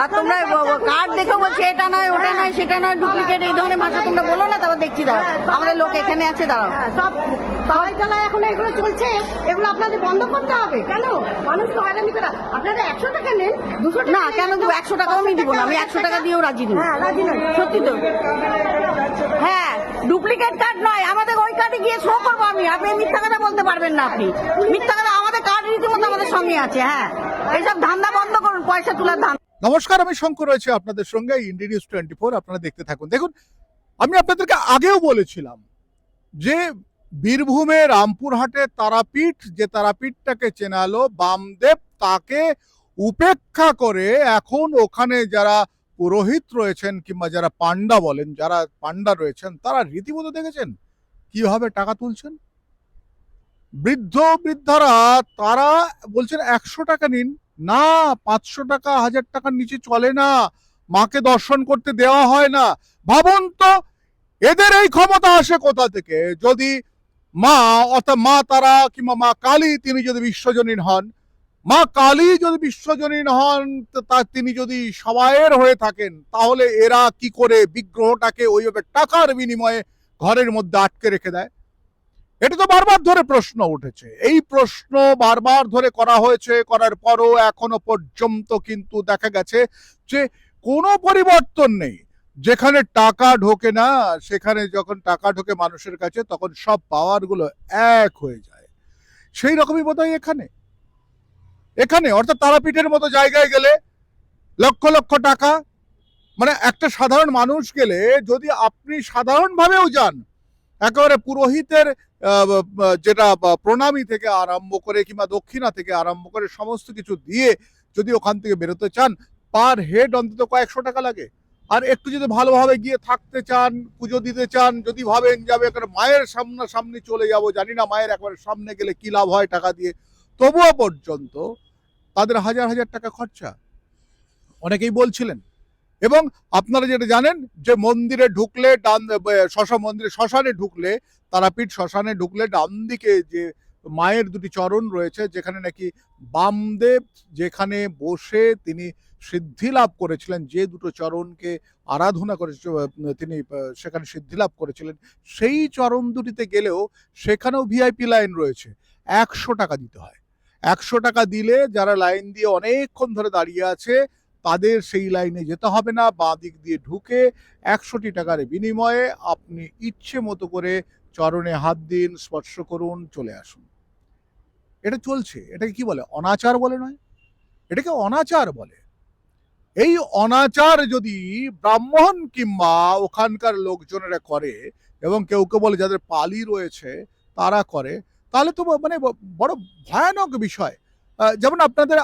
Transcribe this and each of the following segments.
আর তোমরা কার্ড দেখে বলছে এটা নয় ওটা নয় সেটা নয় ডুপ্লিকেট এই ধরনের ভাষা তোমরা বলো না, তারপর দেখছি দাঁড়াও আমাদের লোক এখানে আছে দাঁড়াও। সব সবাই তলায় এখন এগুলো চলছে, এগুলো আপনাদের বন্ধ করতে হবে। কেন মানুষ তো হয়রানি করা? আপনারা 100 টাকা নেন, 200 টাকা না কেন 100 টাকাও আমি দিব না, আমি 100 টাকা দিয়েও রাজি নই। হ্যাঁ, রাজি নয়। সত্যি তো, হ্যাঁ ডুপ্লিকেট কার্ড নয়, আমাদের ওই কার্ডে গিয়ে শো করবো আমি। আপনি মিথ্যা কথা বলতে পারবেন না, আপনি মিথ্যা কথা, আমাদের কার্ড রীতিমতো আমাদের সঙ্গে আছে। হ্যাঁ এইসব ধান্দা বন্ধ করুন, পয়সা তোলার ধান্দা। নমস্কার, আমি শঙ্কর রয়েছে আপনাদের সঙ্গে ইন্ডিয়া নিউজ 24। আপনারা দেখতে থাকুন। দেখুন, আমি আপনাদেরকে আগেও বলেছিলাম যে বীরভূমে রামপুরহাটে তারাপীঠ, যে তারাপীঠটাকে চেনালো বামদেব, তাকে উপেক্ষা করে এখন ওখানে যারা পুরোহিত রয়েছেন কিংবা যারা পান্ডা বলেন, যারা পান্ডা রয়েছেন, তারা রীতিমতো দেখেছেন কিভাবে টাকা তুলছেন। বৃদ্ধ বৃদ্ধারা তারা বলছেন 100 টাকা নিন, না 500 টাকা 1000 টাকার নিচে চলে না, মাকে দর্শন করতে দেওয়া হয় না। ভাবুন তো এদের এই ক্ষমতা আসে কোথা থেকে? যদি মা অর্থাৎ মা তারা কিংবা মা কালী তিনি যদি বিশ্বজনীন হন, মা কালী যদি বিশ্বজনীন হন, তার তিনি যদি সবাইয়ের হয়ে থাকেন, তাহলে এরা কি করে বিগ্রহটাকে ওইভাবে টাকার বিনিময়ে ঘরের মধ্যে আটকে রেখে দেয়? এটা তো বারবার ধরে প্রশ্ন উঠেছে, এই প্রশ্ন বারবার ধরে করা হয়েছে, করার পরও এখনো পর্যন্ত কিন্তু দেখা গেছে যে কোনো পরিবর্তন নেই। যেখানে টাকা ঢোকে না, সেখানে যখন টাকা ঢোকে মানুষের কাছে, তখন সব পাওয়ার গুলো এক হয়ে যায়। সেই রকমই বোধহয় এখানে অর্থাৎ তারাপীঠের মতো জায়গায় গেলে লক্ষ লক্ষ টাকা, মানে একটা সাধারণ মানুষ গেলে, যদি আপনি সাধারণভাবেও যান, একেবারে পুরোহিতের যেটা প্রণামী থেকে আরম্ভ করে কিংবা দক্ষিণা থেকে আরম্ভ করে সমস্ত কিছু দিয়ে যদি ওখান থেকে বেরোতে চান, পার হেড অন্তত কয়েকশো টাকা লাগে। আর একটু যদি ভালোভাবে গিয়ে থাকতে চান, পুজো দিতে চান, যদি ভাবেন যাবে মায়ের সামনাসামনি চলে যাব, জানি না মায়ের একবারে সামনে গেলে কি লাভ হয় টাকা দিয়ে, তবুও পর্যন্ত তাদের হাজার হাজার টাকা খরচা। অনেকেই বলছিলেন। এবং আপনারা যেটা জানেন যে মন্দিরে ঢুকলে শ্মশানে ঢুকলে, তারাপীঠ শ্মশানে ঢুকলে ডান দিকে যে মায়ের দুটি চরণ রয়েছে, যেখানে নাকি বামদেব যেখানে বসে তিনি সিদ্ধি লাভ করেছিলেন, যে দুটো চরণকে আরাধনা করে তিনি সেখানে সিদ্ধি লাভ করেছিলেন, সেই চরণ দুটিতে গেলেও সেখানেও ভিআইপি লাইন রয়েছে। 100 টাকা দিতে হয়। 100 টাকা দিলে যারা লাইন দিয়ে অনেকক্ষণ ধরে দাঁড়িয়ে আছে, তাদের সেই লাইনে যেতে হবে না। বাঁ দিক দিয়ে ঢুকে 100 টাকার বিনিময়ে আপনি ইচ্ছে মতো করে চরণে হাত দিন, স্পর্শ করুন, চলে আসুন। এটা চলছে। এটাকে কি বলে? অনাচার বলে নয়, এটাকে অনাচার বলে। এই অনাচার যদি ব্রাহ্মণ কিংবা ওখানকার লোকজনেরা করে, এবং কেউ কেউ বলে যাদের পালি রয়েছে তারা করে, তাহলে তো মানে বড় ভয়ানক বিষয়। যেমন আপনাদের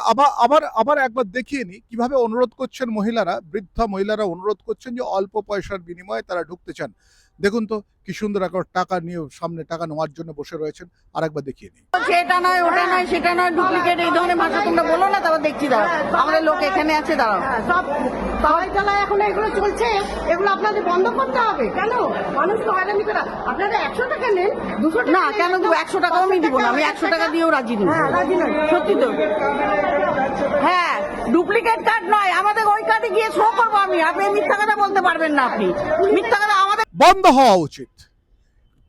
আবার একবার দেখিয়ে নি কিভাবে অনুরোধ করছেন মহিলারা, বৃদ্ধা মহিলারা অনুরোধ করছেন যে অল্প পয়সার বিনিময়ে তারা ঢুকতে চান। দেখুন তো কি সুন্দর একটা টাকা নিয়ে সামনে টাকা নেওয়ার জন্য বসে রয়েছেন। আর একবার দেখিয়ে নি। এটা নয় ওটা নয় সেটা নয় ডুপ্লিকেট এই ধরনের ভাষা তোমরা বলো না, তারপর দেখছি দাঁড়াও আমাদের লোক এখানে আছে দাঁড়াও। সব সবাই তলায় এখন এগুলো চলছে, এগুলো আপনাদের বন্ধ করতে হবে। কেন মানুষ তো হয়রানি করা? আপনারা 100 টাকা নেন, 200 টাকা না কেন 100 টাকাও আমি দিব না, আমি 100 টাকা দিয়েও রাজি নই। হ্যাঁ, রাজি নয়। সত্যি তো, হ্যাঁ ডুপ্লিকেট কার্ড নয়, আমাদের ওই কার্ডে গিয়ে শো করবো আমি। আপনি মিথ্যা কথা বলতে পারবেন না, আপনি মিথ্যা কথা আমাদের বন্ধ হওয়া উচিত।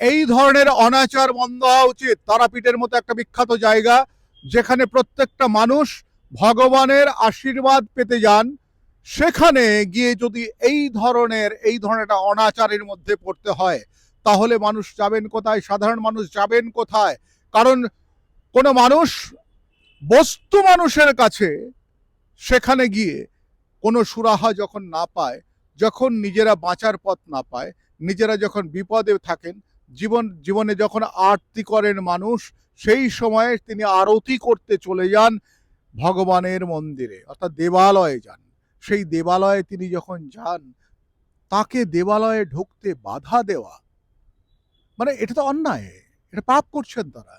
এই ধরনের অনাচার বন্ধ হওয়া উচিত। তারাপীঠের মতো একটা বিখ্যাত জায়গা, যেখানে প্রত্যেকটা মানুষ ভগবানের আশীর্বাদ পেতে যান, সেখানে গিয়ে যদি এই ধরনের একটা অনাচারের মধ্যে পড়তে হয়, তাহলে মানুষ যাবেন কোথায়? সাধারণ মানুষ যাবেন কোথায়? কারণ কোনো মানুষ বস্তু মানুষের কাছে সেখানে গিয়ে কোনো সুরাহা যখন না পায়, যখন নিজেরা বাঁচার পথ না পায়, নিজেরা যখন বিপদে থাকেন, জীবনে যখন আরতি করেন মানুষ, সেই সময়ে তিনি আরতি করতে চলে যান ভগবানের মন্দিরে, অর্থাৎ দেবালয়ে যান। সেই দেবালয়ে তিনি যখন যান, তাকে দেবালয়ে ঢুকতে বাধা দেওয়া, মানে এটা তো অন্যায়, এটা পাপ করছেন তারা।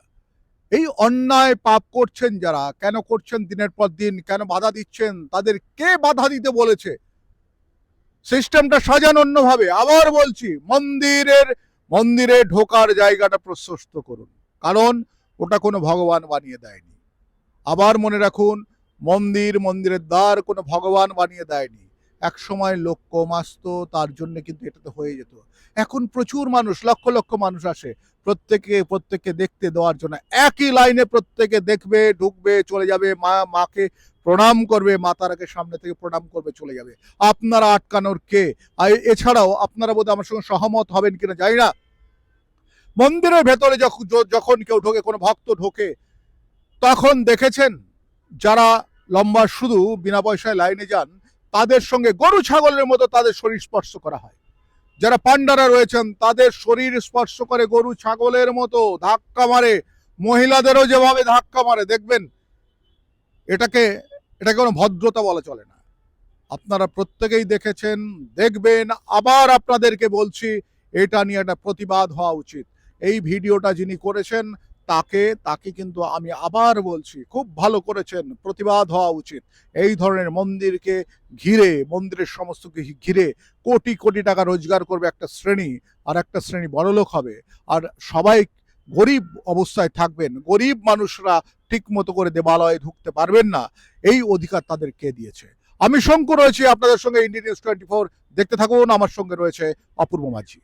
এই অন্যায় পাপ করছেন যারা, কেন করছেন দিনের পর দিন, কেন বাধা দিচ্ছেন? তাদের কে বাধা দিতে বলেছে? সিস্টেমটা সাজান অন্যভাবে। আবার বলছি, মন্দিরে ঢোকার জায়গাটা প্রশস্ত করুন, কারণ ওটা কোনো ভগবান বানিয়ে দেয়নি। আবার মনে রাখুন, মন্দিরের দ্বার কোনো ভগবান বানিয়ে দেয়নি। এক সময় লোক কম আসতো, তার জন্য কিন্তু এটাতে হয়ে যেত। এখন প্রচুর মানুষ, লক্ষ লক্ষ মানুষ আসে প্রত্যেককে দেখতে দেওয়ার জন্য। একই লাইনে প্রত্যেকে দেখবে, ঢুকবে, চলে যাবে, মাকে প্রণাম করবে, মা তারাকে সামনে থেকে প্রণাম করবে, চলে যাবে। আপনারা আটকানোর কে? আর এছাড়াও আপনারা বোধহয় আমার সঙ্গে সহমত হবেন কিনা জানি না, মন্দিরের ভেতরে যখন কেউ ঢোকে, কোনো ভক্ত ঢোকে, তখন দেখেছেন যারা লম্বা শুধু বিনা পয়সায় লাইনে যান, তাদের সঙ্গে গরু ছাগলের মতো তাদের শরীর স্পর্শ করা হয়। যারা পান্ডারা রয়েছেন তাদের শরীর স্পর্শ করে গরু ছাগলের মতো, ধাক্কা মারে, মহিলাদেরও যেভাবে ধাক্কা মারে, দেখবেন এটাকে কোনো ভদ্রতা বলা চলে না। আপনারা প্রত্যেকেই দেখেছেন, দেখবেন। আবার আপনাদেরকে বলছি, এটা নিয়ে একটা প্রতিবাদ হওয়া উচিত। এই ভিডিওটা যিনি করেছেন তাকে কিন্তু আমি আবার বলছি, খুব ভালো করেছেন, প্রতিবাদ হওয়া উচিত। এই ধরনের মন্দিরকে ঘিরে, মন্দিরের সমস্ত কিছু ঘিরে কোটি কোটি টাকা রোজগার করবে একটা শ্রেণী, আর একটা শ্রেণী বড়লোক হবে, আর সবাই গরিব অবস্থায় থাকবেন। গরিব মানুষরা ঠিক মতো করে দেবালয়ে ঢুকতে পারবেন না। এই অধিকার তাদের কে দিয়েছে? আমি শঙ্কর রয়েছি আপনাদের সঙ্গে, ইন্ডিয়া নিউজ 24 দেখতে থাকুন। আমার সঙ্গে রয়েছে অপূর্ব মাঝি।